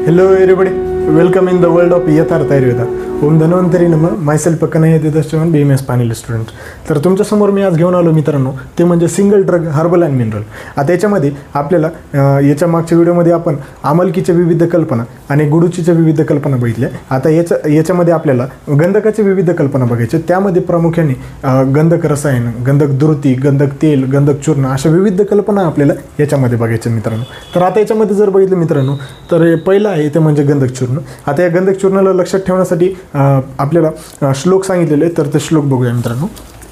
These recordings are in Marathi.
Hello everybody, welcome in the world of यथार्थ आयुर्वेदा. ओम धन्वंतरी नमः. Myself Kanhaiya Deshpande, BMS final student. तर तुमच्यासमोर मी आज घेऊन आलो मित्रांनो, ते म्हणजे single drug herbal and mineral. आता याच्यामध्ये आपल्याला याच्या मागच्या व्हिडिओमध्ये आपण आमलकीच्या विविध कल्पना आणि गुडुचीच्या विविध कल्पना बघितल्या. आता याच्यामध्ये आपल्याला गंधकाच्या विविध कल्पना बघायच्या. त्यामध्ये प्रामुख्याने गंधक रसायन, गंधक द्रुती, गंधक तेल, गंधक चूर्ण अशा विविध कल्पना आपल्याला याच्यामध्ये बघायच्या मित्रांनो. तर आता याच्यामध्ये जर बघितलं मित्रांनो, तर पहिलं आहे ते म्हणजे गंधक चूर्ण. आता या गंधक चूर्णाला लक्षात ठेवण्यासाठी आपल्याला श्लोक सांगितलेले आहे, तर ते श्लोक बघूया मित्रांनो.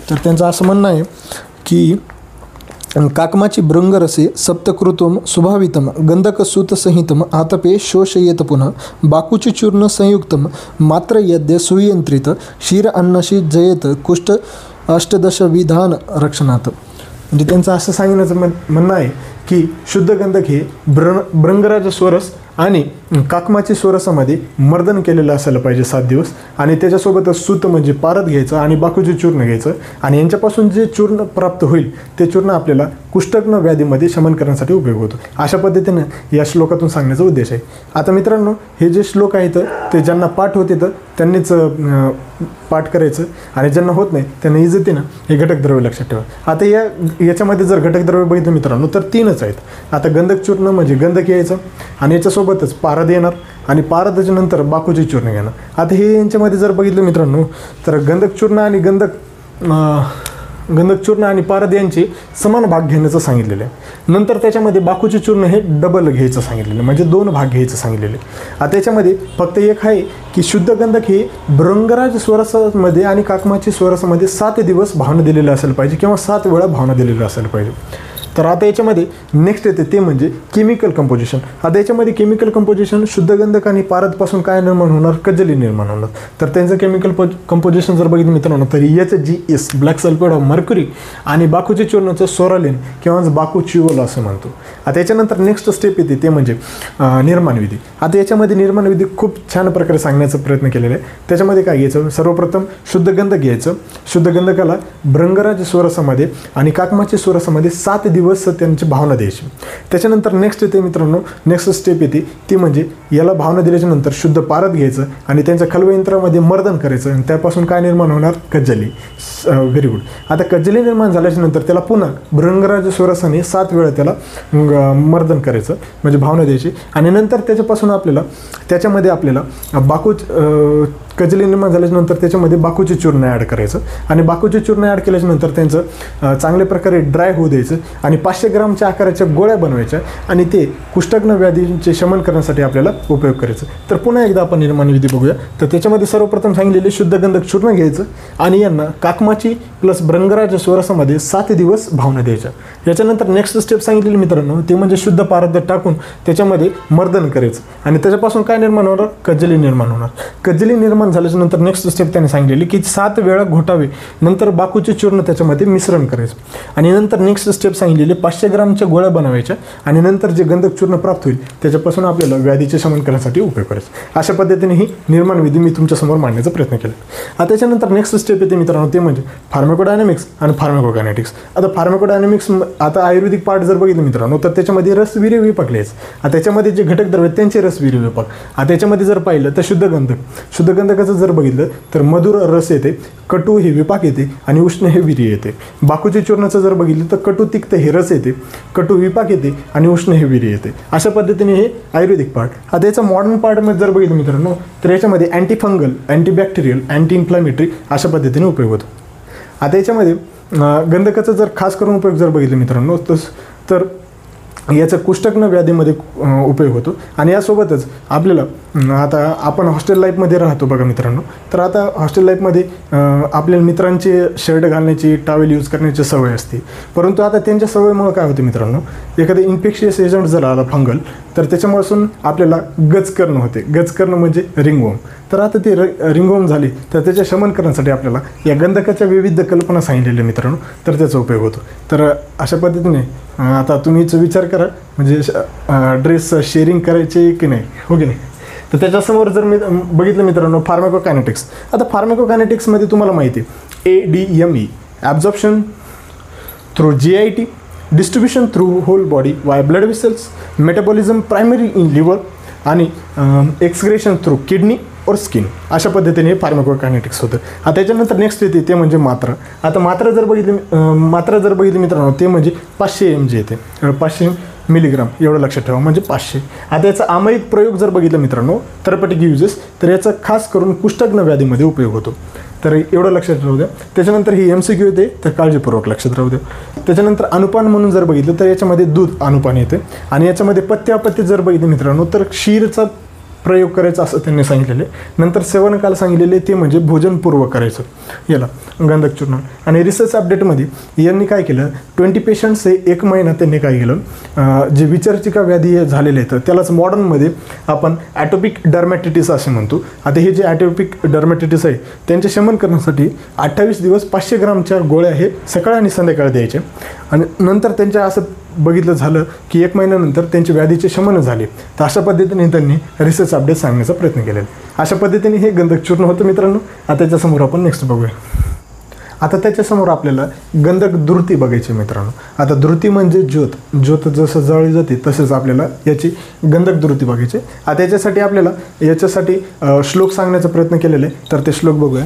तर त्यांचं असं म्हणणं आहे की काकमाची भृंगरसे सप्तकृतम सुभावितम गंधकसूतसंहितम आतपे शोषयेत पुनः बाकूची चूर्ण संयुक्तम मात्र यद्य सुयंत्रित क्षीर अन्नशी जयत कुष्ठ अष्टदश विधान रक्षणात. म्हणजे त्यांचं असं सांगण्याचं म्हणणं आहे की शुद्ध गंधक हे भृंगराज स्वरस आणि काकमाची स्वरसामध्ये मर्दन केलेलं असायला पाहिजे 7 दिवस. आणि त्याच्यासोबतच सूत म्हणजे पारद घ्यायचं आणि बाकूचे चूर्ण घ्यायचं. आणि यांच्यापासून जे चूर्ण प्राप्त होईल ते चूर्ण आपल्याला कुष्ठग्न व्याधीमध्ये शमन करण्यासाठी उपयोग होतो. अशा पद्धतीनं या श्लोकातून सांगण्याचा उद्देश आहे. आता मित्रांनो, हे जे श्लोक आहेत ते ज्यांना पाठ होते तर त्यांनीच पाठ करायचं, आणि ज्यांना होत नाही त्यांना इज्जतीनं हे घटकद्रव्य लक्षात ठेवा. आता याच्यामध्ये जर घटकद्रव्य बघितलं मित्रांनो, तर 3च आहेत. आता गंधक चूर्ण म्हणजे गंधक यायचं, आणि याच्यासोबतच पारद येणार, आणि पारदाच्या नंतर बाकूचे चूर्ण घेणार. आता हे यांच्यामध्ये जर बघितलं मित्रांनो, तर गंधक चूर्ण आणि पारद यांचे समान भाग घेण्याचं सांगितलेलं आहे. नंतर त्याच्यामध्ये बाकूचे चूर्ण हे डबल घ्यायचं सांगितलेलं आहे, म्हणजे 2 भाग घ्यायचं सांगितलेलं आहे. आता त्याच्यामध्ये फक्त एक आहे की शुद्ध गंधक हे भृंगराज स्वरसामध्ये आणि काकमाची स्वरसामध्ये 7 दिवस भावना दिलेलं असायला पाहिजे, किंवा 7 वेळा भावना दिलेलं असायला पाहिजे. तर आता याच्यामध्ये नेक्स्ट येते ते म्हणजे केमिकल कंपोजिशन. आता याच्यामध्ये केमिकल कंपोजिशन शुद्ध गंधक आणि पारदपासून काय निर्माण होणार, कज्जली निर्माण होणार. तर त्यांचं केमिकल कंपोजिशन जर बघितलं मित्रांनो, तर HGS black sulphate of mercury आणि बाकूचे चूर्णाचं सोरालिन किंवा बाकूच्युओल असं म्हणतो. आता याच्यानंतर नेक्स्ट स्टेप येते ते म्हणजे निर्माणविधी. आता याच्यामध्ये निर्माणविधी खूप छान प्रकारे सांगण्याचा प्रयत्न केलेला आहे. त्याच्यामध्ये काय घ्यायचं, सर्वप्रथम शुद्ध गंधक घ्यायचं. शुद्ध गंधकाला भृंगराज स्वरसामध्ये आणि काकमाची स्वरसामध्ये 7 दिवस त्यांची भावना द्यायची. त्याच्यानंतर नेक्स्ट येते मित्रांनो, नेक्स्ट स्टेप येते ती म्हणजे याला भावना दिल्याच्यानंतर शुद्ध पारद घ्यायचं आणि त्यांच्या खलवयंत्रामध्ये मर्दन करायचं, आणि त्यापासून काय निर्माण होणार, कज्जली. Very good. आता कज्जली निर्माण झाल्याच्या नंतर त्याला पुन्हा भृंगराज स्वरसाने 7 वेळा त्याला मर्दन करायचं, म्हणजे भावना द्यायची. आणि नंतर त्याच्यामध्ये आपल्याला कज्जली निर्माण झाल्याच्यानंतर त्याच्यामध्ये बाकूचे चूर्ण ॲड करायचं, आणि बाकूचे चूर्ण ॲड केल्याच्यानंतर त्यांचं चांगल्या प्रकारे ड्राय होऊ द्यायचं, आणि 500 ग्रामच्या आकाराच्या गोळ्या बनवायच्या, आणि ते कुष्ठग्न व्याधींचे शमन करण्यासाठी आपल्याला उपयोग करायचं. तर पुन्हा एकदा आपण निर्माणविधी बघूया. तर त्याच्यामध्ये सर्वप्रथम सांगितलेले शुद्ध गंधक चूर्ण घ्यायचं, आणि यांना काकमाची प्लस भृंगराज स्वरसामध्ये 7 दिवस भावना द्यायच्या. याच्यानंतर नेक्स्ट स्टेप सांगितलेली मित्रांनो, ते म्हणजे शुद्ध पारद टाकून त्याच्यामध्ये मर्दन करायचं, आणि त्याच्यापासून काय निर्माण होणार, कज्जली निर्माण होणार. कज्जली निर्माण झाल्याच्यानंतर नेक्स्ट स्टेप त्याने सांगितलेली की 7 वेळा घोटावे, नंतर बाकूचे चूर्ण त्याच्यामध्ये मिश्रण करायचं, आणि नंतर नेक्स्ट स्टेप सांगितलेले 500 ग्रामच्या गोळ्या बनवायच्या, आणि नंतर जे गंधक चूर्ण प्राप्त होईल त्याच्यापासून आपल्याला व्याधीचे शमन करण्यासाठी उपयोग करायचा. अशा पद्धतीने ही निर्माणविधी मी तुमच्यासमोर मांडण्याचा प्रयत्न केला. आता त्याच्यानंतर नेक्स्ट स्टेप येते मित्रांनो, ते म्हणजे फार्माकोडायनॅमिक्स आणि फार्माकोकायनेटिक्स. आता फार्माकोडायनॅमिक्स, आता आयुर्वेदिक पार्ट जर बघितलं मित्रांनो, तर त्याच्यामध्ये रसवीर्य विपाक लिहायचं. आता त्याच्यामध्ये जे घटक द्रव्य त्यांचे रसवीर्य विपाक. आता त्याच्यामध्ये जर पाहिलं तर शुद्ध गंधकाचं जर बघितलं तर मधुर रस येते, कटू हे विपाक येते, आणि उष्ण हे वीर्य येते. बाकूचे चूर्णाचं जर बघितलं तर कटू तिक्त हे रस येते, कटू विपाक येते, आणि उष्ण हे वीर्य येते. अशा पद्धतीने हे आयुर्वेदिक पार्ट. आता याचा मॉडर्न पार्टमध्ये जर बघितलं मित्रांनो, तर याच्यामध्ये अँटीफंगल, अँटीबॅक्टेरियल, अँटी इन्फ्लॅमेटरी अशा पद्धतीने उपयोग होतो. आता याच्यामध्ये गंधकाचा जर खास करून उपयोग जर बघितलं मित्रांनो, तर याचा कुष्ठग्न व्याधीमध्ये उपयोग होतो. आणि यासोबतच आपल्याला आता आपण हॉस्टेल लाईफमध्ये राहतो बघा मित्रांनो, तर आता हॉस्टेल लाईफमध्ये आपल्या मित्रांचे शर्ट घालण्याची, टॉवेल यूज करण्याची सवय असते. परंतु आता त्यांच्या सवयीमुळे काय होते मित्रांनो, एखादं इन्फेक्शियस एजंट जर आला फंगल, तर त्याच्यापासून आपल्याला गजकर्ण होते. गजकर्ण म्हणजे रिंगवर्म. तर आता ते रिंगवर्म झाली तर त्याचे शमन करण्यासाठी आपल्याला या गंधकाच्या विविध कल्पना सांगितलेल्या मित्रांनो, तर त्याचा उपयोग होतो. तर अशा पद्धतीने आता तुम्हीच विचार करा, म्हणजे ड्रेस शेअरिंग करायचे की नाही, हो की नाही. तर त्याच्यासमोर जर मी बघितलं मित्रांनो, फार्माकोकायनेटिक्स. आता फार्माकोकायनेटिक्समध्ये तुम्हाला माहिती आहे ADME, absorption through GIT, distribution through whole body via blood vessels, metabolism primary in liver, आणि एक्सक्रेशन थ्रू किडनी और स्किन, अशा पद्धतीने हे फार्माकोकायनेटिक्स होतं. आता त्याच्यानंतर नेक्स्ट येते ते म्हणजे मात्रा. आता मात्रा जर बघितली मित्रांनो ते म्हणजे 500 mg येते, 500 मिलीग्राम एवढं लक्षात ठेवा, म्हणजे 500. आता याचा आमयिक प्रयोग जर बघितलं मित्रांनो थेरपेटिक युजेस, तर याचा खास करून कुष्ठग्न व्याधीमध्ये उपयोग होतो. तर एवढं लक्षात राहू द्या. त्याच्यानंतर ही MCQ येते, तर काळजीपूर्वक लक्षात राहू द्या. त्याच्यानंतर अनुपान म्हणून जर बघितलं तर याच्यामध्ये दूध अनुपान येते आणि याच्यामध्ये पथ्य अपत्य जर बघितलं मित्रांनो तर क्षीरचा प्रयोग करायचा असं त्यांनी सांगितलेले. नंतर सेवनकाल सांगितलेले ते म्हणजे भोजनपूर्व करायचं याला गंधक चूर्ण. आणि रिसर्च अपडेटमध्ये यांनी काय केलं, 20 पेशंट्स हे 1 महिना त्यांनी काय केलं, जे विचर्चिका व्याधी झालेले आहेत त्यालाच मॉडर्नमध्ये आपण ॲटोपिक डर्मॅटिटिस असे म्हणतो. आता हे जे ॲटोपिक डर्मॅटिटिस आहे त्यांचे शमन करण्यासाठी 28 दिवस 500 ग्रामच्या गोळ्या हे सकाळ आणि संध्याकाळ द्यायचे. आणि नंतर त्यांच्या असं बघितलं झालं की 1 महिन्यानंतर त्यांचे व्याधीचे शमन झाले. तर अशा पद्धतीने त्यांनी रिसर्च अपडेट सांगण्याचा प्रयत्न केलेला. अशा पद्धतीने हे गंधक चूर्ण होतं मित्रांनो. आता त्याच्यासमोर आपण नेक्स्ट बघूया. आता त्याच्यासमोर आपल्याला गंधक द्रुती बघायची मित्रांनो. आता द्रुती म्हणजे ज्योत जसं जळली जाते तसेच आपल्याला याची गंधक द्रुती बघायची. आता याच्यासाठी श्लोक सांगण्याचा प्रयत्न केलेला आहे, तर ते श्लोक बघूया.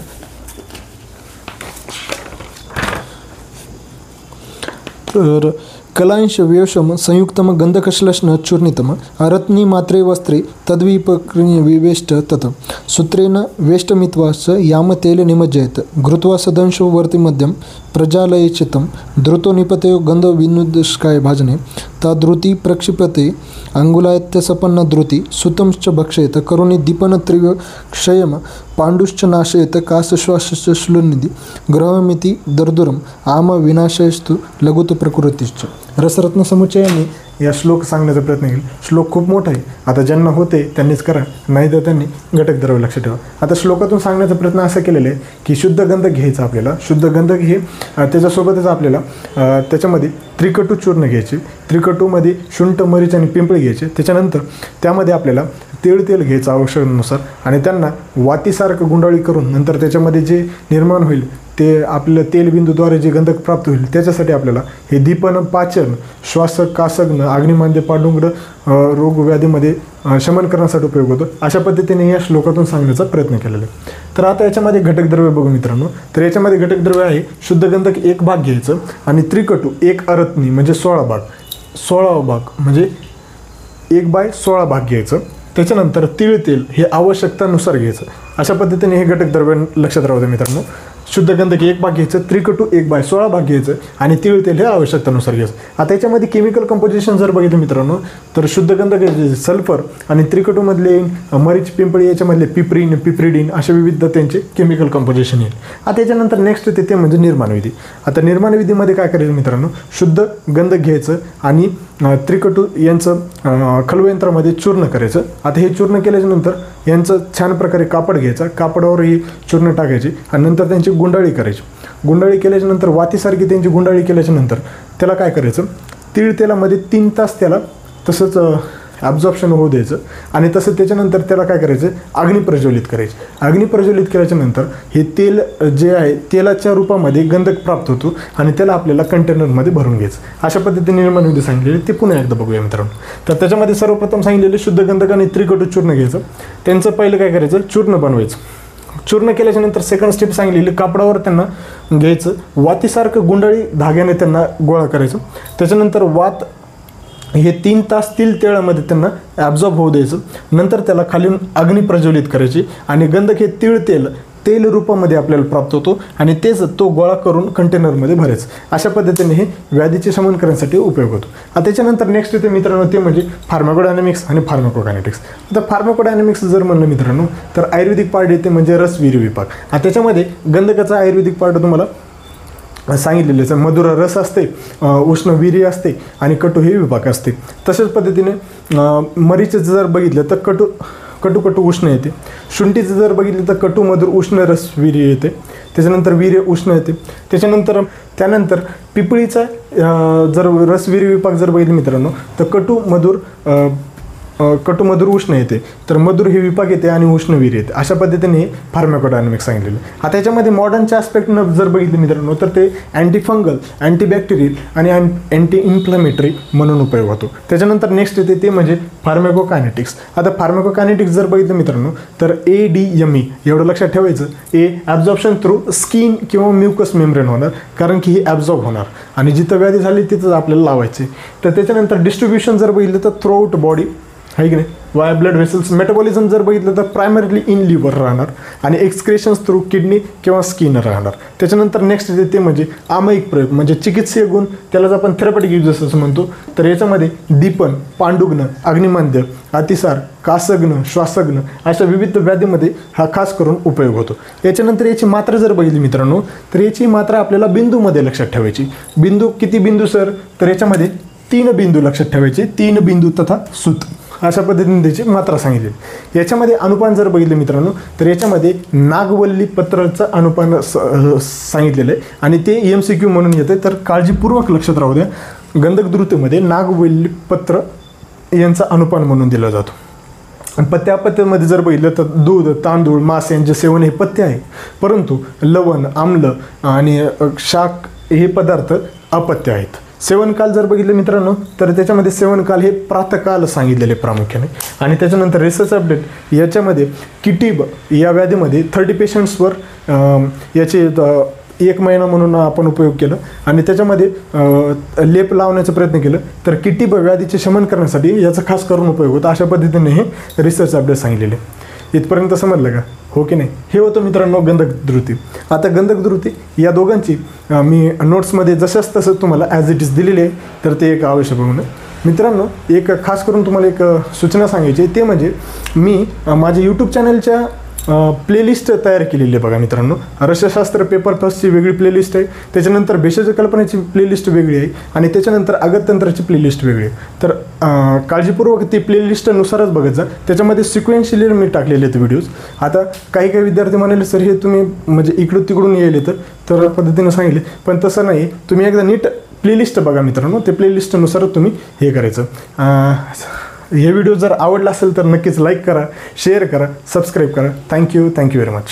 तर कलांश व्यवशम संयुक्तम गंधकश्लेष्ण चूर्णितम अरत्नी मात्रे वस्त्रे तद्विपक्रिय विवेष्ट तत सूत्रेण वेष्टमित्वास याम तेल निमज्जयत घृत्वा सदंशो वर्ति मध्यम प्रजालयचितं द्रुतो निपतयो गंध विनुदस्काय भाजने ताद्रुति प्रक्षिपते अंगुलायत्यसपन्न द्रुति सुतंश्च भक्षयेत करुणी दीपन त्रिव क्षयम पांडुश्च नाशयेत कासश्वासश्च श्लुनिधि ग्रहमिति दर्दुरम आम विनाशयस्तु लघुत प्रकृतीश्च. रसरत्न समुच्चयाने या श्लोक सांगण्याचा प्रयत्न केला. श्लोक खूप मोठा आहे. आता ज्यांना होते त्यांनीच करा, नाही तर त्यांनी घटक द्रव्य लक्षात ठेवा. आता श्लोकातून सांगण्याचा प्रयत्न असा केलेला आहे की शुद्ध गंधक घ्यायचं आपल्याला. शुद्ध गंधक हे त्याच्यासोबतच आपल्याला त्याच्यामध्ये त्रिकटू चूर्ण घ्यायचे. त्रिकटूमध्ये शुंठ, मरीच आणि पिंपळी घ्यायचे. त्याच्यानंतर त्यामध्ये आपल्याला तेल घ्यायचं आवश्यकतेनुसार आणि त्यांना वातीसारखं गुंडाळी करून नंतर त्याच्यामध्ये जे निर्माण होईल ते आपल्या तेलबिंदूद्वारे जे गंधक प्राप्त होईल त्याच्यासाठी आपल्याला हे दीपन, पाचन, श्वास, कासग्न, अग्निमांद्य, पांडुंग्र रोग व्याधीमध्ये शमन करण्यासाठी उपयोग होतो. अशा पद्धतीने या श्लोकातून सांगण्याचा प्रयत्न केलेला आहे. तर आता याच्यामध्ये घटकद्रव्य बघू मित्रांनो. तर याच्यामध्ये घटकद्रव्य आहे शुद्ध गंधक 1 भाग घ्यायचं आणि त्रिकटू 1 अरत्नी म्हणजे 16 भाग, 16 भाग म्हणजे 1/16 भाग घ्यायचं. त्याच्यानंतर तेल हे आवश्यकतानुसार घ्यायचं. अशा पद्धतीने हे घटकद्रव्य लक्षात राहू द्या मित्रांनो. शुद्ध गंधक 1 भाग घ्यायचं, त्रिकटू 1/16 भाग घ्यायचं आणि तेल हे आवश्यकतेनुसार घ्यायचं. आता याच्यामध्ये केमिकल कंपोजिशन जर बघितलं मित्रांनो तर शुद्ध गंधक सल्फर आणि त्रिकटूमधले मरीच, पिंपळी याच्यामधले पिपरीन, पिप्रिडीन अशा विविध त्यांचे केमिकल कंपोजिशन येईल. आता याच्यानंतर नेक्स्ट येते ते म्हणजे निर्माणविधी. आता निर्माणविधीमध्ये काय करायचं मित्रांनो, शुद्ध गंधक घ्यायचं आणि त्रिकटू यांचं खलवयंत्रामध्ये चूर्ण करायचं. आता हे चूर्ण केल्याच्यानंतर यांचं छान प्रकारे कापड घ्यायचं, कापडावर ही चूर्ण टाकायची आणि नंतर त्यांची गुंडाळी करायची. गुंडाळी केल्याच्यानंतर वातीसारखी त्यांची गुंडाळी केल्याच्यानंतर त्याला काय करायचं, तेलामध्ये 3 तास त्याला तसंच ॲब्झॉर्प्शन होऊ द्यायचं आणि तसं त्याच्यानंतर त्याला काय करायचं, अग्नी प्रज्वलित करायची. अग्नी प्रज्वलित केल्याच्यानंतर हे तेल जे आहे तेलाच्या रूपामध्ये गंधक प्राप्त होतो आणि त्याला आपल्याला कंटेनरमध्ये भरून घ्यायचं. अशा पद्धतीने निर्माणविधी सांगितलेली ते पुन्हा एकदा बघूया मित्रांनो. तर त्याच्यामध्ये सर्वप्रथम सांगितलेले शुद्ध गंधक आणि त्रिकटू चूर्ण घ्यायचं. त्यांचं पहिलं काय करायचं, चूर्ण बनवायचं. चूर्ण केल्याच्यानंतर सेकंड स्टेप सांगितलेली कापडावर त्यांना घ्यायचं, वातीसारखं गुंडाळी धाग्याने त्यांना गोळा करायचं. त्याच्यानंतर वात हे 3 तास तेलामध्ये त्यांना ॲब्झॉर्ब होऊ द्यायचं. नंतर त्याला खालून अग्नी प्रज्वलित करायची आणि गंधक हे तेल रूपामध्ये आपल्याला प्राप्त होतो आणि तेच तो गोळा करून कंटेनरमध्ये भरायचं. अशा पद्धतीने हे व्याधीचे शमन करण्यासाठी उपयोग होतो. आता त्याच्यानंतर नेक्स्ट येते मित्रांनो ते म्हणजे फार्माकोडायनॅमिक्स आणि फार्माकोकायनेटिक्स. आता फार्माकोडायनॅमिक्स जर म्हणलं मित्रांनो तर आयुर्वेदिक पार्ट येते म्हणजे रसवीर्य विभाग. आता त्याच्यामध्ये गंधकाचा आयुर्वेदिक पार्ट तुम्हाला सांगितलेले आहे. मधुर रस असते, उष्ण वीर्य असते आणि कटू हे विभाग असते. तशाच पद्धतीने मरीचं जर बघितलं तर कटू उष्ण येते. शुंठीचं जर बघितलं तर कटू मधुर उष्ण रस वीर्य येते. त्याच्यानंतर वीर्य उष्ण येते. त्यानंतर पिपळीचा जर रसवीर्य विभाग जर बघितलं मित्रांनो तर कटू मधुर कटू मधुर उष्ण येते, तर मधुर हे विपाक येते आणि उष्णवीर येते. अशा पद्धतीने हे फार्माकोडायनॅमिक्स सांगितलेलं. आता याच्यामध्ये मॉडर्नच्या ॲस्पेक्टनं जर बघितलं मित्रांनो तर ते अँटीफंगल, अँटीबॅक्टेरियल आणि अँटी इन्फ्लॅमेटरी म्हणून उपयोग होतो. त्याच्यानंतर नेक्स्ट येते ते म्हणजे फार्माकोकायनेटिक्स. आता फार्माकोकायनेटिक्स जर बघितलं मित्रांनो तर ADME एवढं लक्षात ठेवायचं. ॲब्झॉर्प्शन थ्रू स्किन किंवा म्युकस मेम्ब्रेन होणार, कारण की हे ॲब्झॉर्ब होणार आणि जिथं व्याधी झाली तिथंच आपल्याला लावायचे. तर त्याच्यानंतर डिस्ट्रीब्युशन जर बघितलं तर थ्रू आउट बॉडी आहे की नाही, वाया ब्लड व्हेसल्स. मेटाबॉलिझम जर बघितलं तर प्रायमरीली इन लिव्हर राहणार आणि एक्सक्रेशन्स थ्रू किडनी किंवा स्किन राहणार. त्याच्यानंतर नेक्स्ट येते ते म्हणजे आमयिक प्रयोग, म्हणजे चिकित्सीय गुण, त्यालाच आपण थेरपॅटिक युजेस असं म्हणतो. तर याच्यामध्ये दीपन, पांडुग्न, अग्निमांद्य, अतिसार, कासग्न, श्वासग्न अशा विविध व्याधीमध्ये हा खास करून उपयोग होतो. याच्यानंतर याची मात्रा जर बघितली मित्रांनो तर याची मात्रा आपल्याला बिंदूमध्ये लक्षात ठेवायची. बिंदू किती बिंदू सर, तर याच्यामध्ये 3 बिंदू लक्षात ठेवायचे, 3 बिंदू तथा सूत, अशा पद्धतीने त्याची मात्रा सांगितली. याच्यामध्ये अनुपान जर बघितलं मित्रांनो तर याच्यामध्ये नागवल्ली पत्राचं अनुपान सांगितलेलं आहे आणि ते MCQ म्हणून येते. तर काळजीपूर्वक लक्षात राहू द्या, गंधक द्रुतमध्ये नागवल्ली पत्र यांचा अनुपान म्हणून दिला जातो. त्या पथ्यामध्ये जर बघितलं तर दूध, तांदूळ, मांस यांचे सेवन हे पथ्य आहे, परंतु लवण, आम्ल आणि शाक हे पदार्थ अपथ्य आहेत. सेवनकाल जर बघितलं मित्रांनो तर त्याच्यामध्ये सेवनकाल हे प्रातःकाल सांगितलेले प्रामुख्याने. आणि त्याच्यानंतर रिसर्च अपडेट याच्यामध्ये किटीब या व्याधीमध्ये 30 पेशंट्सवर याचे 1 महिना म्हणून आपण उपयोग केलं आणि त्याच्यामध्ये लेप लावण्याचा प्रयत्न केलं. तर किटीब व्याधीचे शमन करण्यासाठी याचा खास करून उपयोग होता. अशा पद्धतीने हे रिसर्च अपडेट सांगितलेले. इथपर्यंत समजलं का, हो की नाही? हे होतं मित्रांनो गंधक द्रुती. आता गंधक द्रुती या दोघांची मी नोट्समध्ये जशाच तसं तुम्हाला ॲज इट इज दिलेली आहे, तर ते एक आवश्यक बघून. मित्रांनो एक खास करून तुम्हाला एक सूचना सांगायची, ते म्हणजे मी माझ्या यूट्यूब चॅनलच्या प्लेलिस्ट तयार केलेली आहे बघा मित्रांनो. रसशास्त्र पेपर फर्स्टची वेगळी प्लेलिस्ट आहे, त्याच्यानंतर भेषज कल्पनेची प्लेलिस्ट वेगळी आहे आणि त्याच्यानंतर अगततंत्राची प्लेलिस्ट वेगळी आहे. तर काळजीपूर्वक ती प्लेलिस्टनुसारच बघत जा. त्याच्यामध्ये सिक्वेन्शियली मी टाकलेले आहेत व्हिडिओज. आता काही काही विद्यार्थी म्हणाले सर हे तुम्ही म्हणजे इकडून तिकडून येईल तर पद्धतीनं सांगितले, पण तसं नाही. तुम्ही एकदा नीट प्लेलिस्ट बघा मित्रांनो, ते प्लेलिस्टनुसारच तुम्ही हे करायचं. हे व्हिडिओ जर आवडला असेल तर नक्कीच लाईक करा, शेअर करा, सबस्क्राईब करा. Thank you very much.